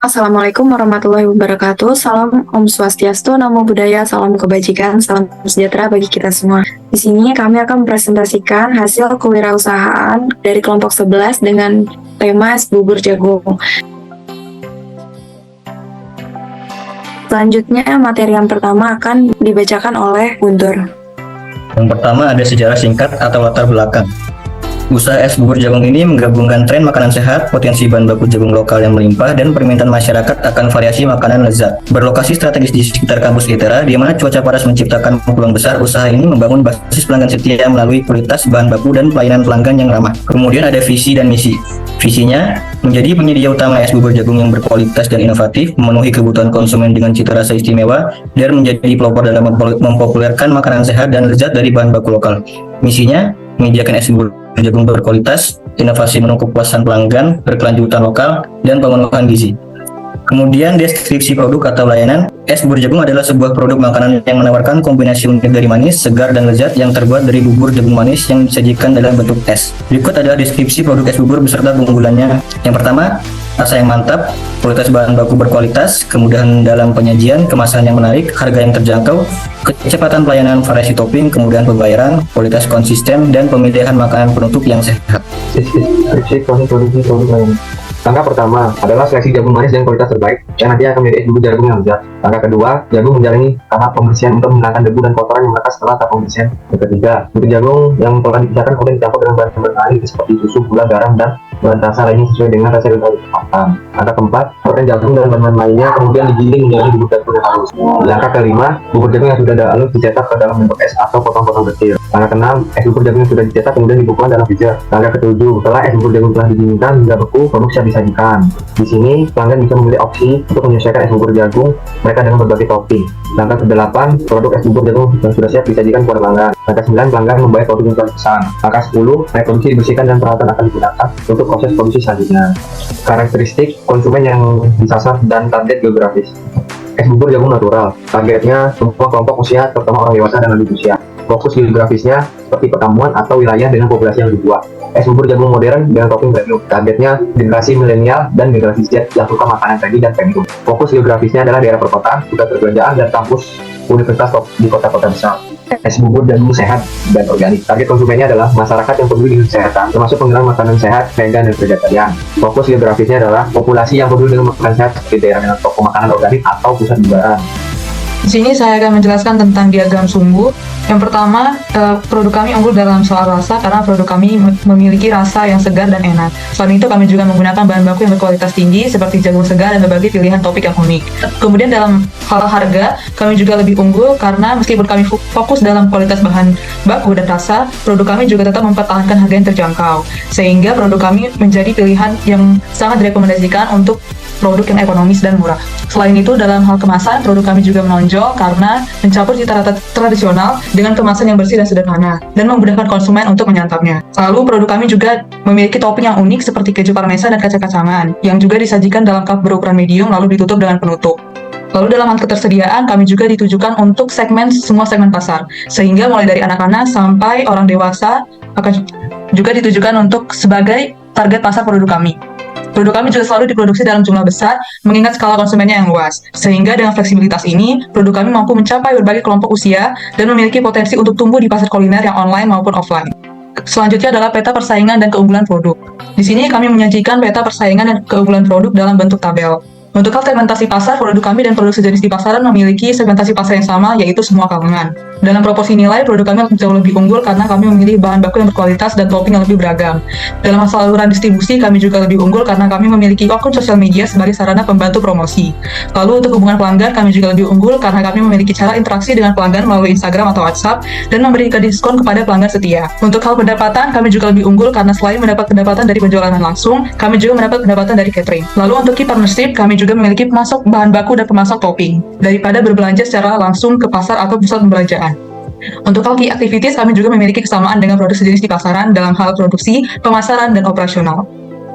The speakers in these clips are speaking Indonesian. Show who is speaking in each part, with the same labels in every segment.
Speaker 1: Assalamualaikum warahmatullahi wabarakatuh. Salam Om Swastiastu, Namo Buddhaya, salam kebajikan, salam sejahtera bagi kita semua. Di sini kami akan mempresentasikan hasil kewirausahaan dari kelompok 11 dengan tema es bubur jagung. Selanjutnya, materi yang pertama akan dibacakan oleh Guntur.
Speaker 2: Yang pertama ada sejarah singkat atau latar belakang. Usaha es bubur jagung ini menggabungkan tren makanan sehat, potensi bahan baku jagung lokal yang melimpah, dan permintaan masyarakat akan variasi makanan lezat. Berlokasi strategis di sekitar kampus ITERA, di mana cuaca panas menciptakan peluang besar, usaha ini membangun basis pelanggan setia melalui kualitas bahan baku dan pelayanan pelanggan yang ramah. Kemudian ada visi dan misi. Visinya, menjadi penyedia utama es bubur jagung yang berkualitas dan inovatif, memenuhi kebutuhan konsumen dengan cita rasa istimewa, dan menjadi pelopor dalam mempopulerkan makanan sehat dan lezat dari bahan baku lokal. Misinya, menyediakan es bubur jagung berkualitas, inovasi menu kepuasan pelanggan, berkelanjutan lokal, dan pemenuhan gizi. Kemudian deskripsi produk atau layanan. Es bubur jagung adalah sebuah produk makanan yang menawarkan kombinasi unik dari manis, segar, dan lezat yang terbuat dari bubur jagung manis yang disajikan dalam bentuk es. Berikut adalah deskripsi produk es bubur beserta keunggulannya. Yang pertama, rasa yang mantap, kualitas bahan baku berkualitas, kemudahan dalam penyajian, kemasan yang menarik, harga yang terjangkau, kecepatan pelayanan, variasi topping, kemudian pembayaran, kualitas konsisten, dan pemilihan makanan penutup yang sehat.
Speaker 3: Deskripsi proses produksi produk lain. Langkah pertama adalah seleksi jagung manis dengan kualitas terbaik yang nanti akan menjadi es bubur jagung yang lezat. Langkah kedua, jagung menjalani tahap pembersihan untuk menghilangkan debu dan kotoran yang melekat setelah tahap pembersihan. Yang ketiga, bubur jagung yang telah dipisahkan kemudian dicampur dengan bahan-bahan lain seperti susu, gula, garam, dan bahan rasa lainnya sesuai dengan rasa dan kecepatan. Langkah keempat, goreng jagung dan bahan-bahan lainnya kemudian digiling menjadi bubur jagung yang halus. Langkah kelima, bubur jagung yang sudah halus dicetak ke dalam bentuk es atau potong-potong kecil. Langkah keenam, es bubur jagung yang sudah dicetak kemudian dibekukan dalam freezer. Langkah ketujuh, setelah es bubur jagung telah didinginkan hingga beku, produk siap disajikan. Di sini pelanggan bisa memilih opsi untuk menyesuaikan es bubur jagung mereka dengan berbagai topping. Langkah ke-8, produk es bubur jagung yang sudah siap disajikan kepada pelanggan. Langkah 9, pelanggan membayar produk yang telah dipesan. Langkah 10, reproduksi dibersihkan dan peralatan akan digunakan untuk proses produksi selanjutnya. Karakteristik konsumen yang disasar dan target geografis. Es bubur jagung natural, targetnya semua kelompok usia terutama orang dewasa dan lanjut usia. Fokus geografisnya seperti pertemuan atau wilayah dengan populasi yang lebih tua. Es bubur jagung modern dengan topping premium, targetnya generasi milenial dan generasi Z yang suka makanan trendy dan premium. Fokus geografisnya adalah daerah perkotaan, pusat perbelanjaan, dan kampus universitas di kota-kota besar. Es bubur jagung sehat dan organik. Target konsumennya adalah masyarakat yang peduli dengan kesehatan, termasuk penggunaan makanan sehat, vegan, dan vegetarian. Fokus geografisnya adalah populasi yang peduli dengan makanan sehat seperti daerah dengan toko makanan organik atau pusat hiburan.
Speaker 4: Di sini saya akan menjelaskan tentang diagram sumbu. Yang pertama, produk kami unggul dalam soal rasa karena produk kami memiliki rasa yang segar dan enak. Selain itu, kami juga menggunakan bahan baku yang berkualitas tinggi seperti jagung segar dan berbagai pilihan topik yang unik. Kemudian dalam hal harga, kami juga lebih unggul karena meskipun kami fokus dalam kualitas bahan baku dan rasa, produk kami juga tetap mempertahankan harga yang terjangkau. Sehingga produk kami menjadi pilihan yang sangat direkomendasikan untuk produk yang ekonomis dan murah. Selain itu, dalam hal kemasan, produk kami juga menonjol karena mencampur cita rasa tradisional dengan kemasan yang bersih dan sederhana, dan memudahkan konsumen untuk menyantapnya. Lalu, produk kami juga memiliki topping yang unik seperti keju parmesan dan kacang-kacangan, yang juga disajikan dalam cup berukuran medium lalu ditutup dengan penutup. Lalu dalam hal ketersediaan, kami juga ditujukan untuk semua segmen pasar, sehingga mulai dari anak-anak sampai orang dewasa akan juga ditujukan untuk sebagai target pasar produk kami. Produk kami juga selalu diproduksi dalam jumlah besar, mengingat skala konsumennya yang luas. Sehingga dengan fleksibilitas ini, produk kami mampu mencapai berbagai kelompok usia dan memiliki potensi untuk tumbuh di pasar kuliner yang online maupun offline. Selanjutnya adalah peta persaingan dan keunggulan produk. Di sini kami menyajikan peta persaingan dan keunggulan produk dalam bentuk tabel. Untuk hal segmentasi pasar, produk kami dan produk sejenis di pasaran memiliki segmentasi pasar yang sama, yaitu semua kalangan. Dalam proporsi nilai, produk kami jauh lebih unggul karena kami memilih bahan baku yang berkualitas dan topping yang lebih beragam. Dalam hal saluran distribusi, kami juga lebih unggul karena kami memiliki akun sosial media sebagai sarana pembantu promosi. Lalu untuk hubungan pelanggan, kami juga lebih unggul karena kami memiliki cara interaksi dengan pelanggan melalui Instagram atau WhatsApp dan memberikan diskon kepada pelanggan setia. Untuk hal pendapatan, kami juga lebih unggul karena selain mendapat pendapatan dari penjualan langsung, kami juga mendapat pendapatan dari catering. Lalu untuk key partnership, kami juga memiliki pemasok bahan baku dan pemasok topping, daripada berbelanja secara langsung ke pasar atau pusat pembelanjaan. Untuk hal key activities, kami juga memiliki kesamaan dengan produk sejenis di pasaran dalam hal produksi, pemasaran, dan operasional.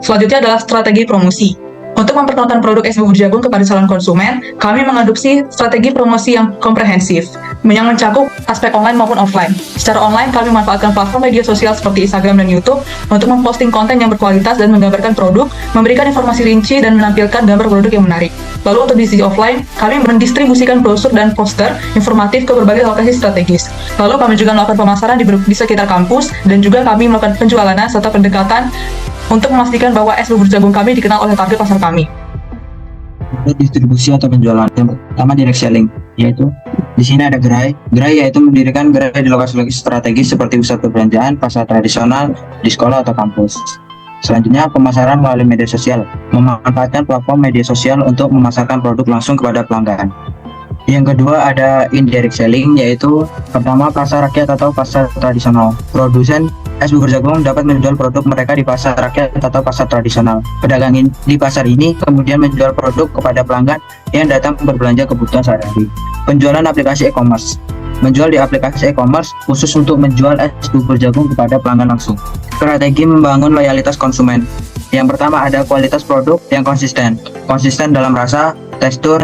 Speaker 4: Selanjutnya adalah strategi promosi. Untuk memperkenalkan produk es bubur jagung kepada calon konsumen, kami mengadopsi strategi promosi yang komprehensif, yang mencakup aspek online maupun offline. Secara online, kami memanfaatkan platform media sosial seperti Instagram dan YouTube untuk memposting konten yang berkualitas dan menggambarkan produk, memberikan informasi rinci, dan menampilkan gambar produk yang menarik. Lalu untuk di sisi offline, kami mendistribusikan brosur dan poster informatif ke berbagai lokasi strategis. Lalu kami juga melakukan pemasaran di sekitar kampus, dan juga kami melakukan penjualan serta pendekatan untuk memastikan bahwa es bubur jagung kami dikenal oleh target pasar kami.
Speaker 5: Distribusi atau penjualan. Yang pertama direct selling, yaitu di sini ada gerai. Gerai yaitu mendirikan gerai di lokasi-lokasi strategis seperti pusat perbelanjaan, pasar tradisional, di sekolah atau kampus. Selanjutnya pemasaran melalui media sosial, memanfaatkan platform media sosial untuk memasarkan produk langsung kepada pelanggan. Yang kedua ada indirect selling, yaitu pertama pasar rakyat atau pasar tradisional. Produsen es bubur jagung dapat menjual produk mereka di pasar rakyat atau pasar tradisional. Pedagang di pasar ini kemudian menjual produk kepada pelanggan yang datang berbelanja kebutuhan sehari-hari. Penjualan aplikasi e-commerce, menjual di aplikasi e-commerce khusus untuk menjual es bubur jagung kepada pelanggan langsung. Strategi membangun loyalitas konsumen. Yang pertama ada kualitas produk yang konsisten dalam rasa, tekstur,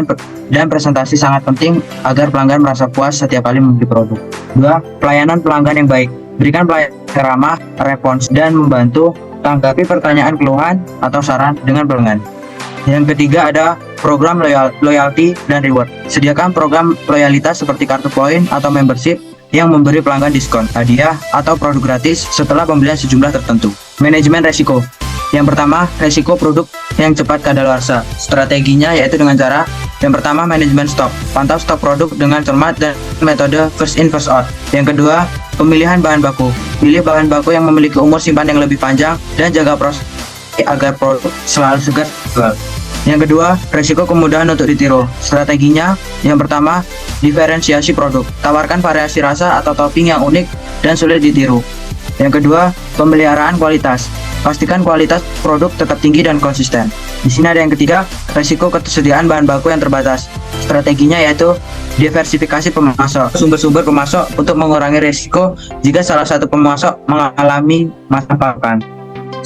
Speaker 5: dan presentasi sangat penting agar pelanggan merasa puas setiap kali membeli produk. 2. Pelayanan pelanggan yang baik. Berikan pelayanan ramah, respons, dan membantu tanggapi pertanyaan, keluhan, atau saran dengan pelanggan. Yang ketiga ada program loyalty dan reward. Sediakan program loyalitas seperti kartu poin atau membership yang memberi pelanggan diskon, hadiah, atau produk gratis setelah pembelian sejumlah tertentu. Manajemen resiko. Yang pertama, resiko produk yang cepat kadaluarsa. Strateginya yaitu dengan cara yang pertama, manajemen stok. Pantau stok produk dengan cermat dan metode first in first out. Yang kedua, pemilihan bahan baku. Pilih bahan baku yang memiliki umur simpan yang lebih panjang dan jaga proses agar produk selalu segar dijual. Yang kedua, resiko kemudahan untuk ditiru. Strateginya, yang pertama, diferensiasi produk. Tawarkan variasi rasa atau topping yang unik dan sulit ditiru. Yang kedua, pemeliharaan kualitas. Pastikan kualitas produk tetap tinggi dan konsisten. Di sini ada yang ketiga, resiko ketersediaan bahan baku yang terbatas. Strateginya yaitu diversifikasi pemasok, sumber-sumber pemasok untuk mengurangi resiko jika salah satu pemasok mengalami masalah pasokan.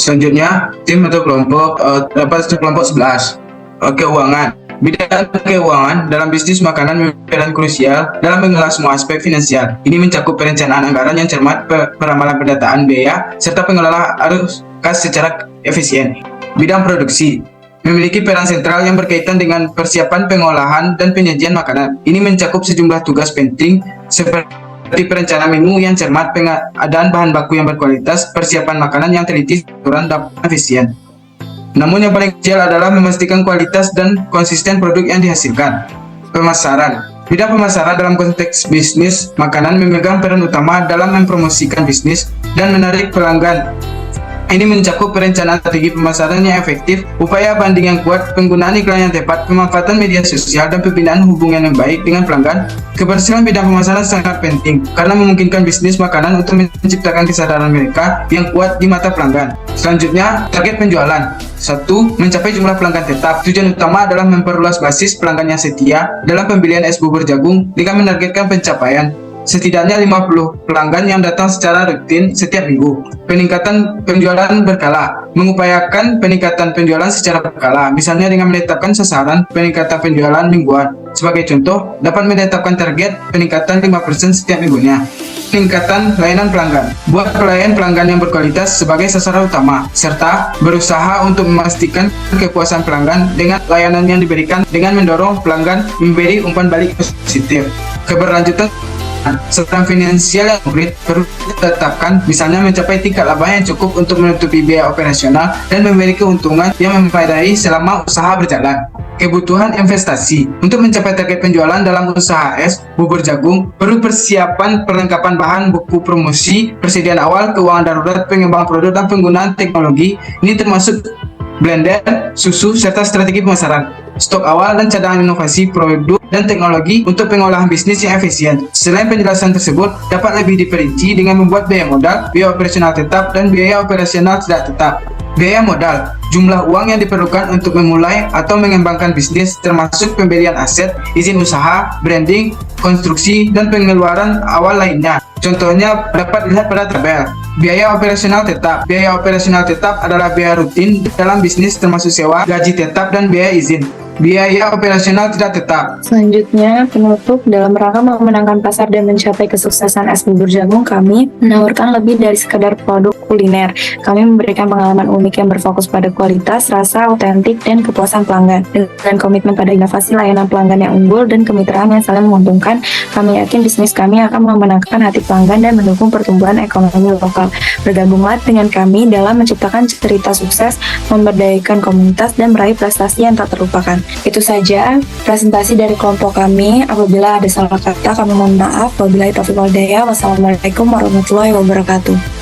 Speaker 6: Selanjutnya, tim atau kelompok kelompok 11. Keuangan. Bidang keuangan dalam bisnis makanan memiliki peran krusial dalam mengelola semua aspek finansial. Ini mencakup perencanaan anggaran yang cermat, peramalan pendataan biaya, serta pengelola arus kas secara efisien. Bidang produksi memiliki peran sentral yang berkaitan dengan persiapan pengolahan dan penyajian makanan. Ini mencakup sejumlah tugas penting seperti perencanaan menu yang cermat, pengadaan bahan baku yang berkualitas, persiapan makanan yang teliti, aturan dan efisien. Namun yang paling kecil adalah memastikan kualitas dan konsisten produk yang dihasilkan. Pemasaran. Bidang pemasaran dalam konteks bisnis makanan memegang peran utama dalam mempromosikan bisnis dan menarik pelanggan. Ini mencakup perencanaan strategi pemasaran yang efektif, upaya banding yang kuat, penggunaan iklan yang tepat, pemanfaatan media sosial, dan pembinaan hubungan yang baik dengan pelanggan. Keberhasilan bidang pemasaran sangat penting karena memungkinkan bisnis makanan untuk menciptakan kesadaran mereka yang kuat di mata pelanggan. Selanjutnya, target penjualan. 1. Mencapai jumlah pelanggan tetap. Tujuan utama adalah memperluas basis pelanggan yang setia dalam pembelian es bubur jagung dengan menargetkan pencapaian setidaknya 50 pelanggan yang datang secara rutin setiap minggu. Peningkatan penjualan berkala. Mengupayakan peningkatan penjualan secara berkala, misalnya dengan menetapkan sasaran peningkatan penjualan mingguan. Sebagai contoh, dapat menetapkan target peningkatan 5% setiap minggunya. Peningkatan pelayanan pelanggan. Buat pelayan pelanggan yang berkualitas sebagai sasaran utama, serta berusaha untuk memastikan kepuasan pelanggan dengan layanan yang diberikan dengan mendorong pelanggan memberi umpan balik positif. Keberlanjutan serta finansial yang konkret perlu ditetapkan, misalnya mencapai tingkat laba yang cukup untuk menutupi biaya operasional dan memberi keuntungan yang memadai selama usaha berjalan. Kebutuhan investasi. Untuk mencapai target penjualan dalam usaha es bubur jagung, perlu persiapan perlengkapan bahan buku promosi, persediaan awal, keuangan darurat, pengembangan produk, dan penggunaan teknologi. Ini termasuk blender, susu, serta strategi pemasaran, stok awal, dan cadangan inovasi produk dan teknologi untuk pengolahan bisnis yang efisien. Selain penjelasan tersebut, dapat lebih diperinci dengan membuat biaya modal, biaya operasional tetap, dan biaya operasional tidak tetap. biaya modal, jumlah uang yang diperlukan untuk memulai atau mengembangkan bisnis termasuk pembelian aset, izin usaha, branding, konstruksi, dan pengeluaran awal lainnya. Contohnya dapat dilihat pada tabel. Biaya operasional tetap. Biaya operasional tetap adalah biaya rutin dalam bisnis termasuk sewa, gaji tetap, dan biaya izin. Biaya operasional tidak tetap.
Speaker 1: Selanjutnya, penutup dalam rangka memenangkan pasar dan mencapai kesuksesan es bubur jagung, kami menawarkan lebih dari sekedar produk kuliner. Kami memberikan pengalaman unik yang berfokus pada kualitas, rasa, otentik, dan kepuasan pelanggan. Dengan komitmen pada inovasi layanan pelanggan yang unggul dan kemitraan yang saling menguntungkan, kami yakin bisnis kami akan memenangkan hati pelanggan dan mendukung pertumbuhan ekonomi lokal. Bergabunglah dengan kami dalam menciptakan cerita sukses, memberdayakan komunitas, dan meraih prestasi yang tak terlupakan. Itu saja presentasi dari kelompok kami. Apabila ada salah kata, kami mohon maaf. Wabillahi taufiq wal hidayah. Wassalamualaikum warahmatullahi wabarakatuh.